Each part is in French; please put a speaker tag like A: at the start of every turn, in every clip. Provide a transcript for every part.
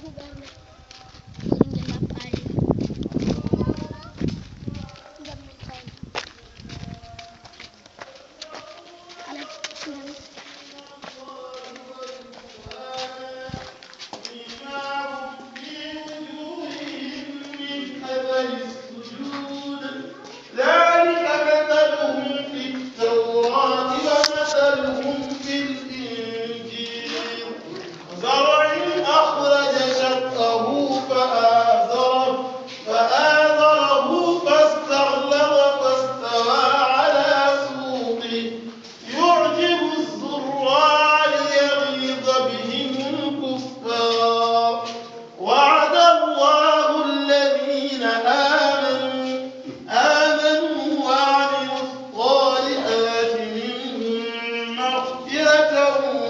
A: jugarme de la paella. Dame todo. Ahora, dame.
B: ذلك مثلهم في التوراة ومثلهم في الإنجيل زرع أخرج شطأه فآزره فاستغلظ فاستوى على سوقه يعجب الزراع ليغيظ بهم الكفار وعد الله الذين آمنوا وعملوا الصالحات منهم مغفرة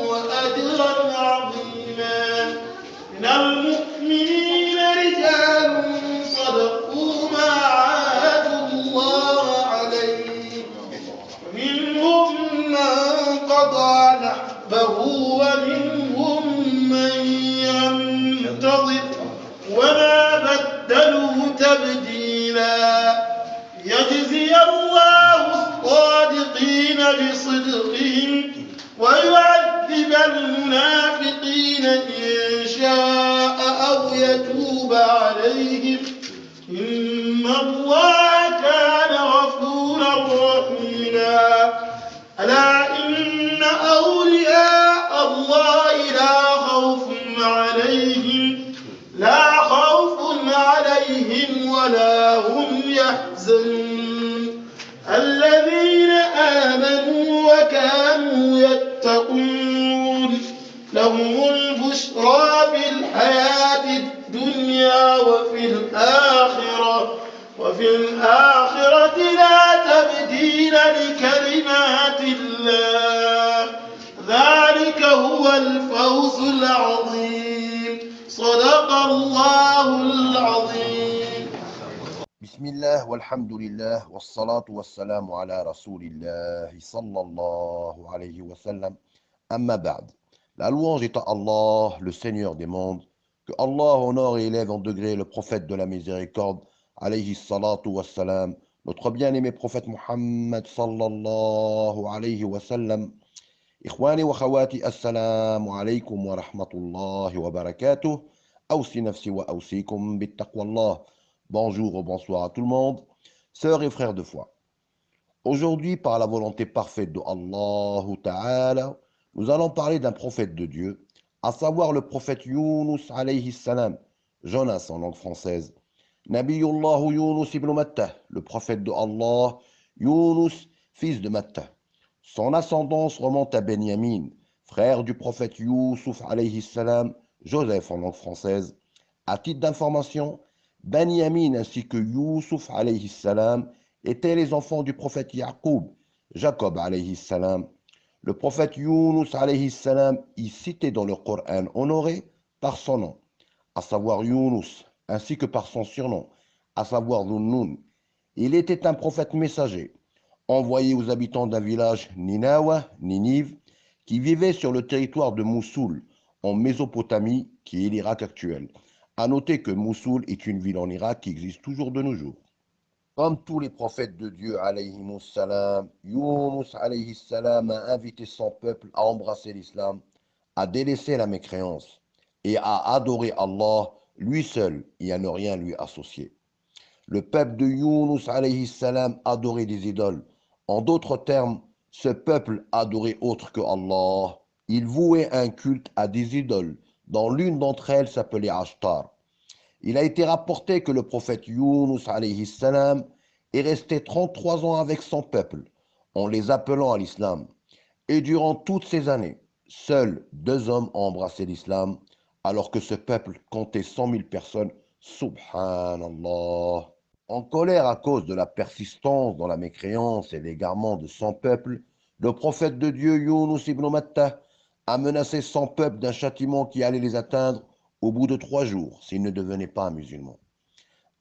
B: وأجرا عظيما من المؤمنين رجال صدقوا ما عاهدوا الله عليه ومنهم من قضى نحبه ومنهم من ينتظر وما بدلوا تبديلا يجزي الله الصادقين بصدقهم ويعذب المنافقين إن شاء أو يتوب عليهم إن الله كان غفورا رحيما ألا إن أولياء الله لا خوف عليهم ولا هم يحزنون الذين آمنوا وكانوا يتقون لهم البشرى في الحياة الدنيا وفي الآخرة لا تبديل لكلمات الله ذلك هو الفوز العظيم صدق الله العظيم.
C: بسم الله والحمد لله والصلاة والسلام على رسول الله صلى الله عليه وسلم. Amma ba'd. La louange est à Allah, le Seigneur des mondes, que Allah honore et élève en degré le prophète de la miséricorde, alayhi salatu wassalam, notre bien-aimé prophète Muhammad sallallahu alayhi wa sallam. إخواني وخواتي السلام عليكم ورحمة الله وبركاته. أوصي نفسي وأوصيكم بالتقوى الله. Bonjour ou bonsoir à tout le monde, sœurs et frères de foi. Aujourd'hui, par la volonté parfaite de Allah Ta'ala, nous allons parler d'un prophète de Dieu, à savoir le prophète Yunus alayhi salam, Jonas en langue française. Nabiyullah Yunus ibn Matta, le prophète de Allah, Yunus, fils de Matta. Son ascendance remonte à Benyamin, frère du prophète Yusuf alayhi salam, Joseph en langue française. À titre d'information, Benyamin ainsi que Yusuf alayhi salam étaient les enfants du prophète Yaqub, Jacob alayhi salam. Le prophète Yunus alayhi salam est cité dans le Coran honoré par son nom, à savoir Yunus, ainsi que par son surnom, à savoir Dhunnun. Il était un prophète messager, envoyé aux habitants d'un village Ninawa, Ninive, qui vivait sur le territoire de Moussoul, en Mésopotamie, qui est l'Irak actuel. À noter que Moussoul est une ville en Irak qui existe toujours de nos jours. Comme tous les prophètes de Dieu, alayhimus salam, Yunus alayhi salam a invité son peuple à embrasser l'islam, à délaisser la mécréance et à adorer Allah, lui seul, et à ne rien lui associer. Le peuple de Yunus alayhi salam adorait des idoles. En d'autres termes, ce peuple adorait autre que Allah. Il vouait un culte à des idoles, dont l'une d'entre elles s'appelait Ashtar. Il a été rapporté que le prophète Yunus alayhi salam est resté 33 ans avec son peuple, en les appelant à l'islam. Et durant toutes ces années, seuls 2 hommes ont embrassé l'islam, alors que ce peuple comptait 100 000 personnes. Subhanallah. En colère à cause de la persistance dans la mécréance et l'égarement de son peuple, le prophète de Dieu Yunus ibn Matta a menacé son peuple d'un châtiment qui allait les atteindre au bout de 3 jours s'ils ne devenaient pas musulmans.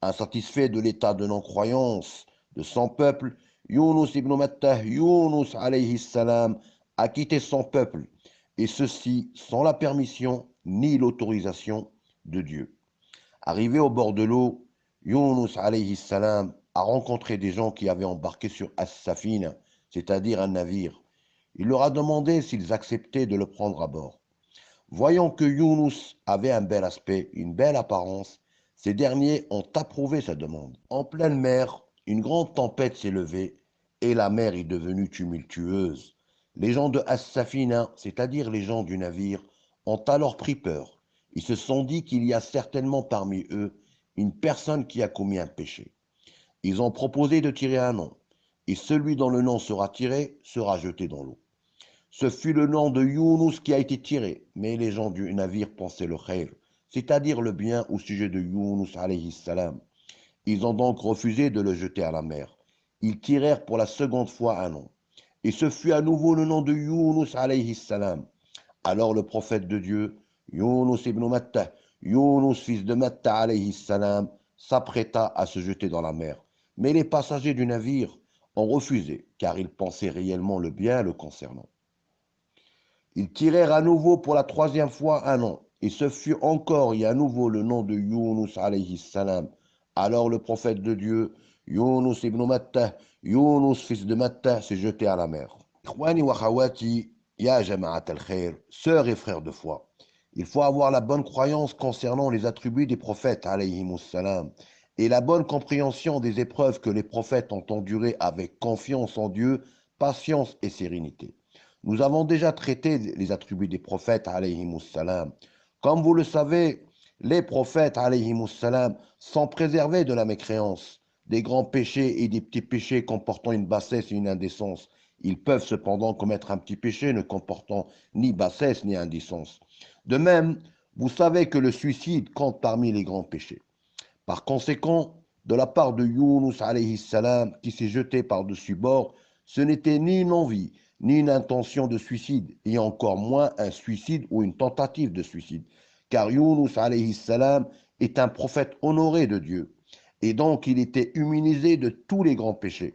C: Insatisfait de l'état de non-croyance de son peuple, Yunus ibn Matta, Yunus alayhi salam, a quitté son peuple, et ceci sans la permission ni l'autorisation de Dieu. Arrivé au bord de l'eau, Yunus alayhi salam a rencontré des gens qui avaient embarqué sur As-Safina, c'est-à-dire un navire. Il leur a demandé s'ils acceptaient de le prendre à bord. Voyant que Yunus avait un bel aspect, une belle apparence, ces derniers ont approuvé sa demande. En pleine mer, une grande tempête s'est levée et la mer est devenue tumultueuse. Les gens de As-Safina, c'est-à-dire les gens du navire, ont alors pris peur. Ils se sont dit qu'il y a certainement parmi eux une personne qui a commis un péché. Ils ont proposé de tirer un nom, et celui dont le nom sera tiré sera jeté dans l'eau. Ce fut le nom de Yunus qui a été tiré, mais les gens du navire pensaient le khayr, c'est-à-dire le bien au sujet de Yunus alayhi salam. Ils ont donc refusé de le jeter à la mer. Ils tirèrent pour la seconde fois un nom, et ce fut à nouveau le nom de Yunus alayhi salam. Alors le prophète de Dieu, Yunus ibn Matta, Yunus fils de Matta alayhi salam, s'apprêta à se jeter dans la mer. Mais les passagers du navire ont refusé, car ils pensaient réellement le bien le concernant. Ils tirèrent à nouveau pour la troisième fois un nom, et ce fut encore et à nouveau le nom de Yunus alayhi salam. Alors le prophète de Dieu, Yunus ibn Matta, Yunus fils de Matta, s'est jeté à la mer. Ikhwani wa khawati, ya jama'at al-khair, sœurs et frères de foi, il faut avoir la bonne croyance concernant les attributs des prophètes alayhimus salam, et la bonne compréhension des épreuves que les prophètes ont endurées avec confiance en Dieu, patience et sérénité. Nous avons déjà traité les attributs des prophètes alayhimus salam. Comme vous le savez, les prophètes alayhimus salam sont préservés de la mécréance, des grands péchés et des petits péchés comportant une bassesse et une indécence. Ils peuvent cependant commettre un petit péché ne comportant ni bassesse ni indécence. De même, vous savez que le suicide compte parmi les grands péchés. Par conséquent, de la part de Yunus alayhi salam qui s'est jeté par-dessus bord, ce n'était ni une envie, ni une intention de suicide, et encore moins un suicide ou une tentative de suicide, car Yunus alayhi salam est un prophète honoré de Dieu, et donc il était immunisé de tous les grands péchés.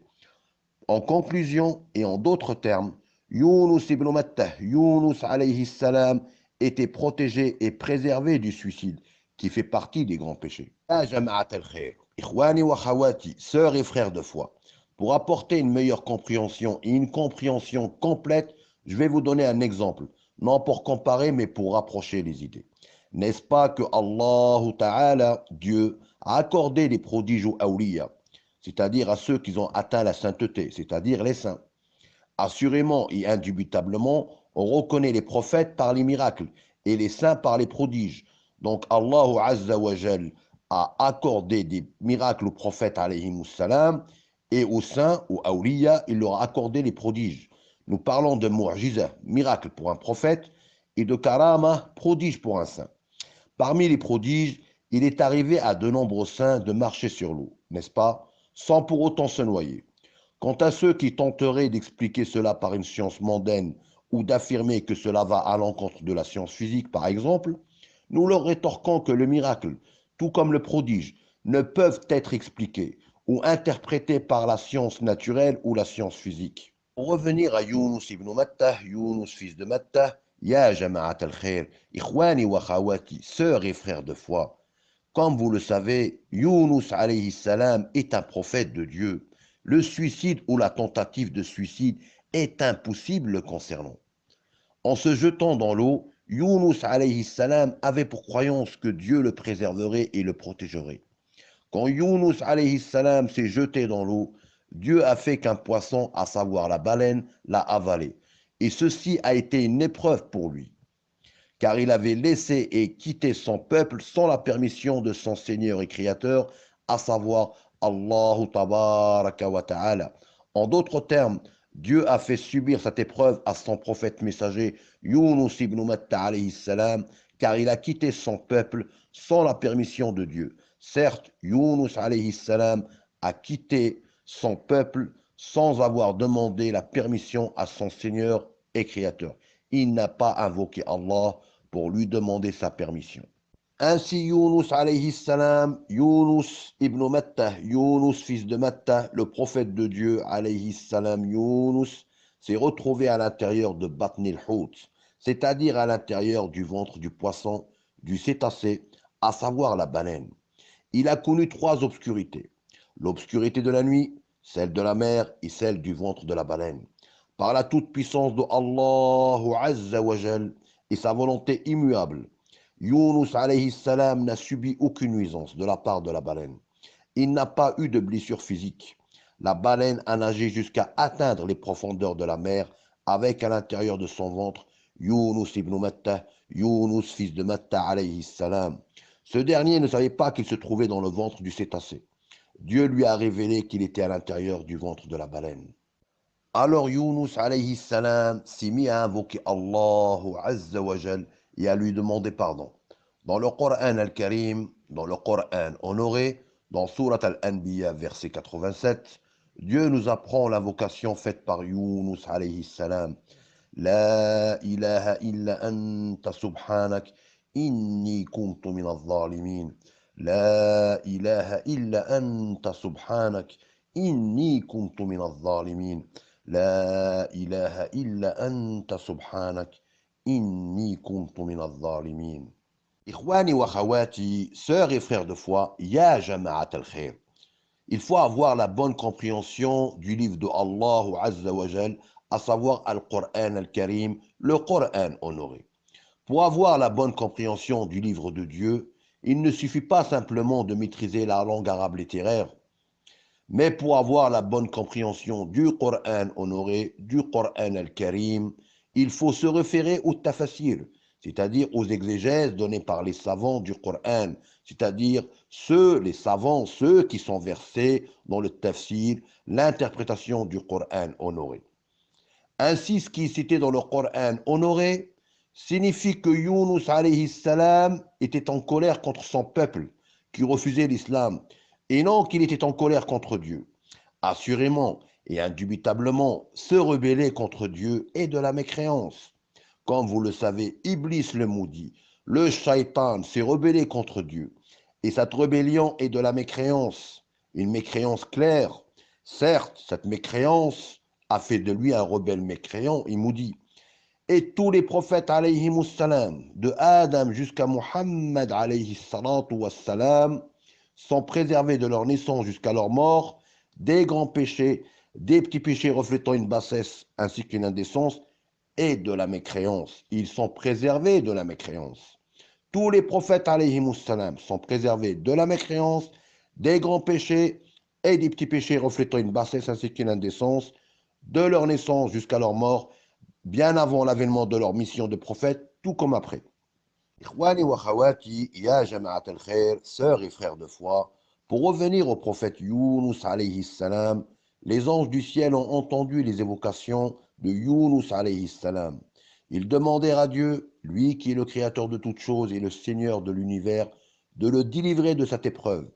C: En conclusion, et en d'autres termes, Yunus ibn Matta, Yunus alayhi salam, était protégé et préservé du suicide, qui fait partie des grands péchés. Ya jama'at al-khair, ikhwani wa khawati, sœurs et frères de foi, pour apporter une meilleure compréhension et une compréhension complète, je vais vous donner un exemple, non pour comparer, mais pour rapprocher les idées. N'est-ce pas que Allah Ta'ala, Dieu, a accordé des prodiges aux awliya, c'est-à-dire à ceux qui ont atteint la sainteté, c'est-à-dire les saints. Assurément et indubitablement, on reconnaît les prophètes par les miracles et les saints par les prodiges. Donc Allah Azza wa Jal a accordé des miracles aux prophètes alayhimus salam et aux saints, aux awliya, il leur a accordé les prodiges. Nous parlons de mu'jiza, miracle pour un prophète, et de karama, prodige pour un saint. Parmi les prodiges, il est arrivé à de nombreux saints de marcher sur l'eau, n'est-ce pas, sans pour autant se noyer. Quant à ceux qui tenteraient d'expliquer cela par une science mondaine ou d'affirmer que cela va à l'encontre de la science physique, par exemple, nous leur rétorquons que le miracle, tout comme le prodige, ne peuvent être expliqués ou interprétés par la science naturelle ou la science physique. Pour revenir à Yunus ibn Matta, Yunus fils de Matta, Ya jama'at al-khair, ikhwani wa khawati, sœurs et frères de foi. Comme vous le savez, Yunus alayhi salam est un prophète de Dieu. Le suicide ou la tentative de suicide est impossible le concernant. En se jetant dans l'eau, Yunus alayhi salam avait pour croyance que Dieu le préserverait et le protégerait. Quand Yunus alayhi salam s'est jeté dans l'eau, Dieu a fait qu'un poisson, à savoir la baleine, l'a avalé. Et ceci a été une épreuve pour lui, car il avait laissé et quitté son peuple sans la permission de son Seigneur et Créateur, à savoir Allahu tabaraka wa ta'ala. En d'autres termes, Dieu a fait subir cette épreuve à son prophète messager Yunus ibn Matta alayhi salam, car il a quitté son peuple sans la permission de Dieu. Certes, Yunus alayhi salam a quitté son peuple sans avoir demandé la permission à son Seigneur et Créateur. Il n'a pas invoqué Allah pour lui demander sa permission. Ainsi Yunus alayhi salam, Yunus ibn Matta, Yunus fils de Matta, le prophète de Dieu alayhi salam, Yunus, s'est retrouvé à l'intérieur de Batn al-Hout, c'est-à-dire à l'intérieur du ventre du poisson, du cétacé, à savoir la baleine. Il a connu 3 obscurités. L'obscurité de la nuit, celle de la mer et celle du ventre de la baleine. Par la toute-puissance de Allah Azza wa Jal et sa volonté immuable, Yunus alayhi salam n'a subi aucune nuisance de la part de la baleine. Il n'a pas eu de blessure physique. La baleine a nagé jusqu'à atteindre les profondeurs de la mer avec à l'intérieur de son ventre Yunus ibn Matta, Yunus fils de Matta alayhi salam. Ce dernier ne savait pas qu'il se trouvait dans le ventre du cétacé. Dieu lui a révélé qu'il était à l'intérieur du ventre de la baleine. Alors Yunus alayhi salam s'est mis à invoquer Allah Azza wa Jal et à lui demander pardon. Dans le Coran al-Karim, dans le Coran honoré, dans Surat al-Anbiya, verset 87, Dieu nous apprend l'invocation faite par Yunus alayhi salam. La ilaha illa anta subhanak inni kuntu min al-zalimin. La ilaha illa anta subhanak inni kuntu min al-zalimin. La ilaha illa anta subhanak inni kuntu min al-zalimin. Ikhwani wa khawati, sœurs et frères de foi, ya jama'at al-khair. Il faut avoir la bonne compréhension du livre de Allah Azza wa Jal, à savoir Al-Qur'an al-Karim, le Coran honoré. Pour avoir la bonne compréhension du livre de Dieu, il ne suffit pas simplement de maîtriser la langue arabe littéraire, mais pour avoir la bonne compréhension du Coran honoré, du Coran al-Karim, il faut se référer au tafasir, c'est-à-dire aux exégèses données par les savants du Coran, c'est-à-dire les savants, ceux qui sont versés dans le tafsir, l'interprétation du Coran honoré. Ainsi, ce qui est cité dans le Coran honoré signifie que Yunus alayhi salam était en colère contre son peuple qui refusait l'islam, et non qu'il était en colère contre Dieu. Assurément et indubitablement, se rebeller contre Dieu est de la mécréance. Comme vous le savez, Iblis le maudit, le shaitan s'est rebellé contre Dieu. Et cette rébellion est de la mécréance, une mécréance claire. Certes, cette mécréance a fait de lui un rebelle mécréant et maudit. Et tous les prophètes, alayhimus salam, de Adam jusqu'à Muhammad, alayhi salatu wassalam, sont préservés de leur naissance jusqu'à leur mort, des grands péchés, des petits péchés reflétant une bassesse ainsi qu'une indécence, et de la mécréance. Ils sont préservés de la mécréance. Tous les prophètes, alayhimus salam, sont préservés de la mécréance, des grands péchés et des petits péchés reflétant une bassesse ainsi qu'une indécence, de leur naissance jusqu'à leur mort, bien avant l'avènement de leur mission de prophète, tout comme après. Ikhwani wa khawati, ya jama'at al-khair, sœurs et frères de foi, pour revenir au prophète Yunus alayhi salam, les anges du ciel ont entendu les évocations de Yunus alayhi salam. Ils demandèrent à Dieu, lui qui est le créateur de toutes choses et le Seigneur de l'univers, de le délivrer de cette épreuve.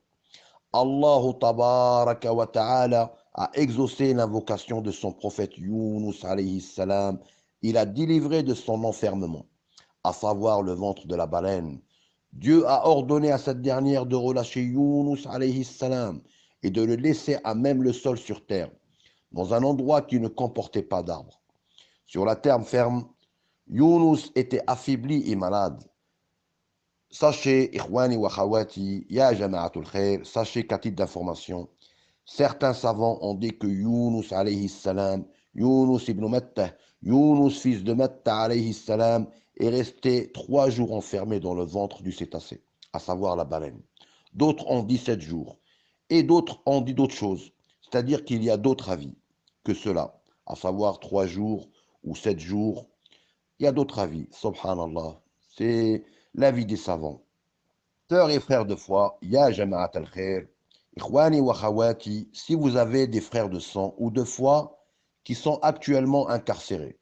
C: Allah tabaraka wa ta'ala a exaucé l'invocation de son prophète Yunus alayhi salam. Il a délivré de son enfermement, à savoir le ventre de la baleine. Dieu a ordonné à cette dernière de relâcher Yunus alayhi salam et de le laisser à même le sol sur terre, dans un endroit qui ne comportait pas d'arbres. Sur la terre ferme, Yunus était affaibli et malade. Sachez, ikhwani wa khawati, ya jama'atul khair, sachez qu'à titre d'information, certains savants ont dit que Yunus alayhi salam, Yunus ibn Matta, Yunus fils de Matta alayhi salam, est resté 3 jours enfermé dans le ventre du cétacé, à savoir la baleine. D'autres ont dit 7 jours, et d'autres ont dit d'autres choses, c'est-à-dire qu'il y a d'autres avis que cela, à savoir 3 jours ou 7 jours. Il y a d'autres avis, subhanallah, c'est l'avis des savants. Sœurs et frères de foi, ya jama'at al-khair, ikhwani wa khawati, si vous avez des frères de sang ou de foi qui sont actuellement incarcérés,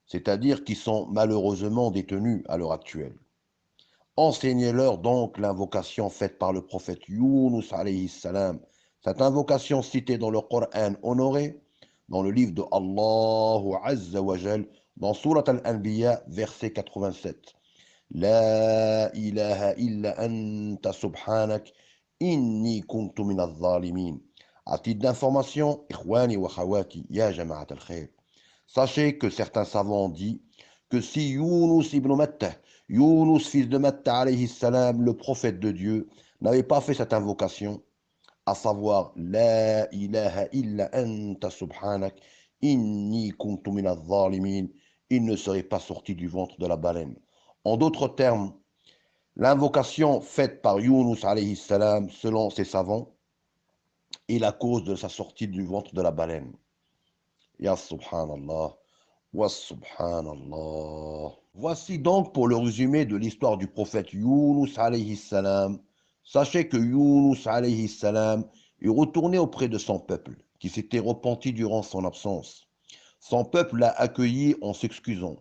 C: c'est-à-dire qui sont malheureusement détenus à l'heure actuelle, enseignez-leur donc l'invocation faite par le prophète Yunus alayhi salam, cette invocation citée dans le Coran honoré, dans le livre de Allah Azza wa Jal, dans Surat al-Anbiya, verset 87. La ilaha illa anta subhanak inni kuntu min al-zalimin. À titre d'information, ikhwani wa khawati, ya jama'at al-khair, sachez que certains savants ont dit que si Yunus ibn Matta, Younous, fils de Matta alayhi salam, le prophète de Dieu, n'avait pas fait cette invocation, à savoir La ilaha illa anta subhanak, inni kuntu minaz zalimin, il ne serait pas sorti du ventre de la baleine. En d'autres termes, l'invocation faite par Younous alayhi salam, selon ses savants, est la cause de sa sortie du ventre de la baleine. Ya subhanallah, wa subhanallah. Voici donc pour le résumé de l'histoire du prophète Younous alayhi salam. Sachez que Younous alayhi salam est retourné auprès de son peuple, qui s'était repenti durant son absence. Son peuple l'a accueilli en s'excusant.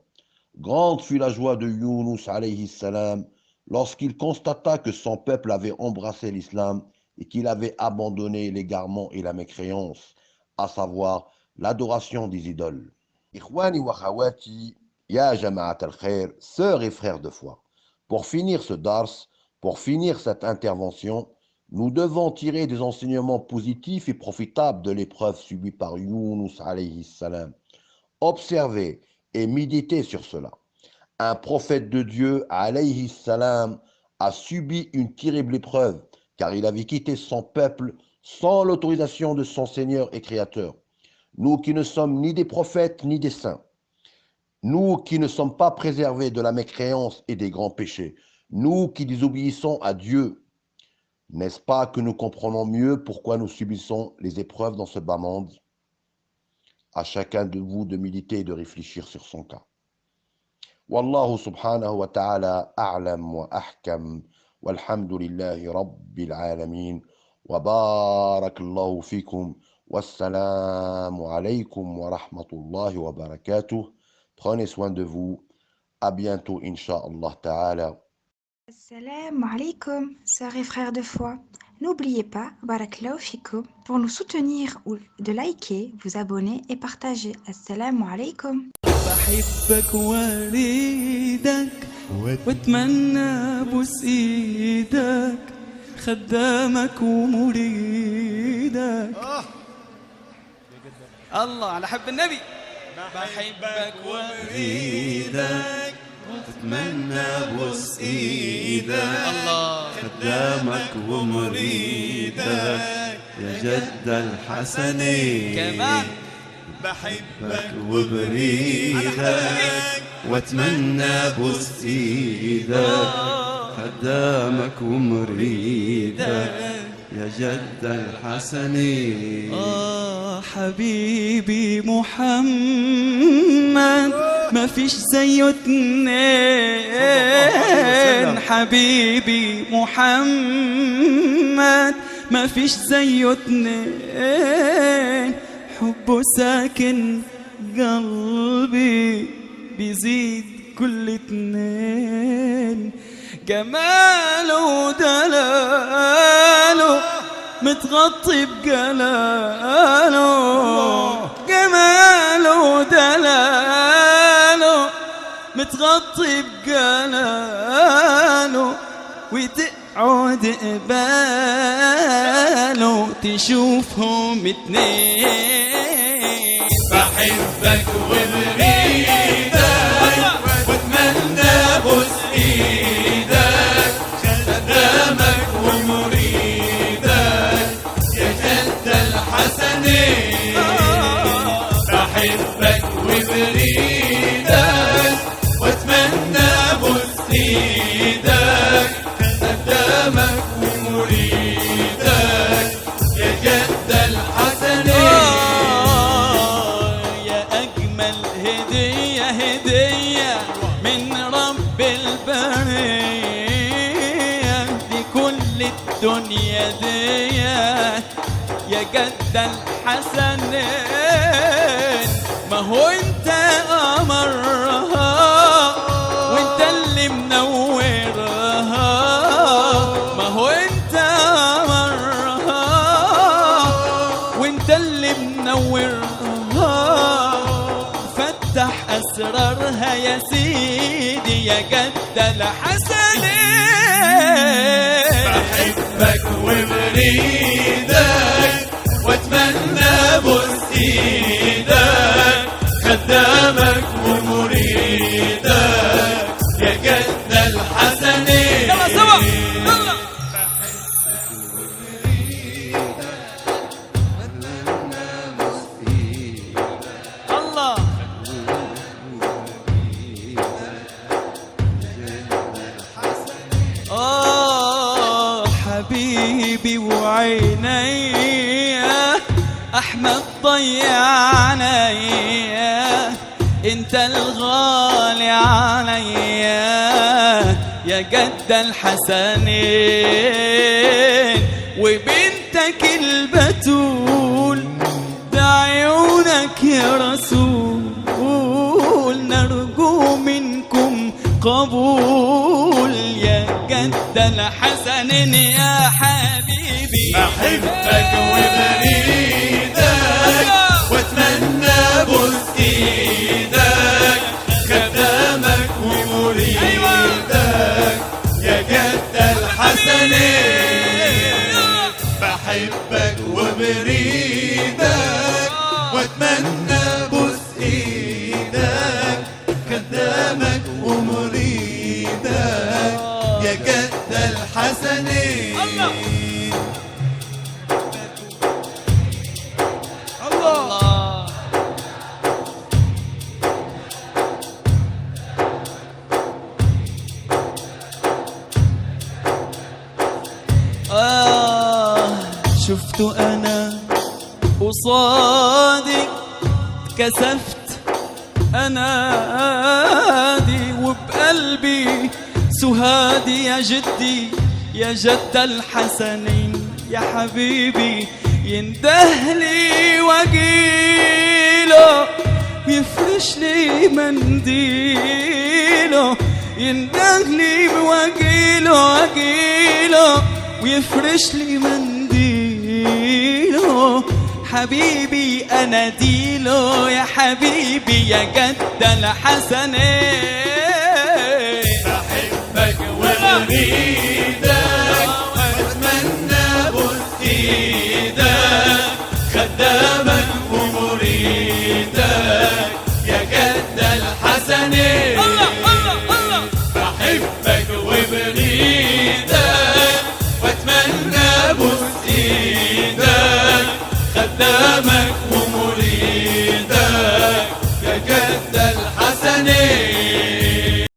C: Grande fut la joie de Younous alayhi salam lorsqu'il constata que son peuple avait embrassé l'islam et qu'il avait abandonné l'égarement et la mécréance, à savoir l'adoration des idoles. Ikhwani wa khawati, ya jama'at al-khair, sœurs et frères de foi. Pour finir ce dars, pour finir cette intervention, nous devons tirer des enseignements positifs et profitables de l'épreuve subie par Younous alayhi salam. Observez et méditez sur cela. Un prophète de Dieu alayhi salam a subi une terrible épreuve car il avait quitté son peuple sans l'autorisation de son Seigneur et Créateur. Nous qui ne sommes ni des prophètes ni des saints, nous qui ne sommes pas préservés de la mécréance et des grands péchés, nous qui désobéissons à Dieu, n'est-ce pas que nous comprenons mieux pourquoi nous subissons les épreuves dans ce bas monde? À chacun de vous de méditer et de réfléchir sur son cas. Wallahu subhanahu wa ta'ala a'lam wa ahkam, walhamdulillahi rabbil alamin, wa barakallahu fikum, wassalamu alaykum wa rahmatullahi wa barakatuh. Prenez soin de vous. À bientôt, incha'Allah ta'ala.
D: Assalamu alaikum, sœurs et frères de foi. N'oubliez pas, barakallahu fikoum, pour nous soutenir ou de liker, vous abonner et partager. Assalamu alaikum.
E: بحبك واريدك واتمنى بوس ايدك خدامك ومريدك الله على حب النبي بحبك واريدك واتمنى بوس ايدك الله خدامك ومريدك يا جد الحسنين كمان بحبك وبريدك واتمنى بوس ايدك خدامك ومريدك يا جد الحسنين حبيبي محمد ما فيش زيه اتنين حبيبي محمد ما فيش زيه اتنين حبه ساكن قلبي بيزيد كل اتنين جماله ودلاله متغطي بجلاله جماله ودلاله متغطي بجلاله وتقعد قباله تشوفهم اتنين بحبك وبريدك واتمنى بوس ايدك خدامك ومريدك يا جد الحسنين بحبك وبريدك واتمنى بوس ايدك خدامك ومريدك يا جد الحسنين يا أجمل هدية هدية من رب البرية لكل الدنيا دي يا جد الحسنين ما هو انت قمرها وانت اللي منورها ما هو انت قمرها وانت اللي منورها فتح اسرارها يا سيدي يا جد الحسنين بحبك وبريدك واتمنى بوس ايدك خدامك ومريدك يا جد عينيا أحمد ضيعنيا، انت الغالي عليا يا جد الحسنين، وبنتك البتول بعيونك يا رسول، نرجو منكم قبول يا جد الحسنين يا حبيبي.
B: أحبك وبريدك واتمنى بوس ايدك، خدامك ومريدك يا جد الحسنين. بحبك وبريدك واتمنى بوس ايدك، خدامك ومريدك يا جد الحسنين.
E: الله شفت أنا قصادك كسفت أنادي، وبقلبي سهادي يا جدي يا جد الحسنين يا حبيبي، يندهلي وجيله ويفرش لي منديله، يندهلي وجيله وجيله ويفرش لي منديله، حبيبي أنا ديله يا حبيبي يا جد الحسنين.
B: بحبك وبريدك واتمنى بوس ايدك، خدامك ومريدك يا جد الحسنين.
E: الله الله الله
B: بحبك وبريدك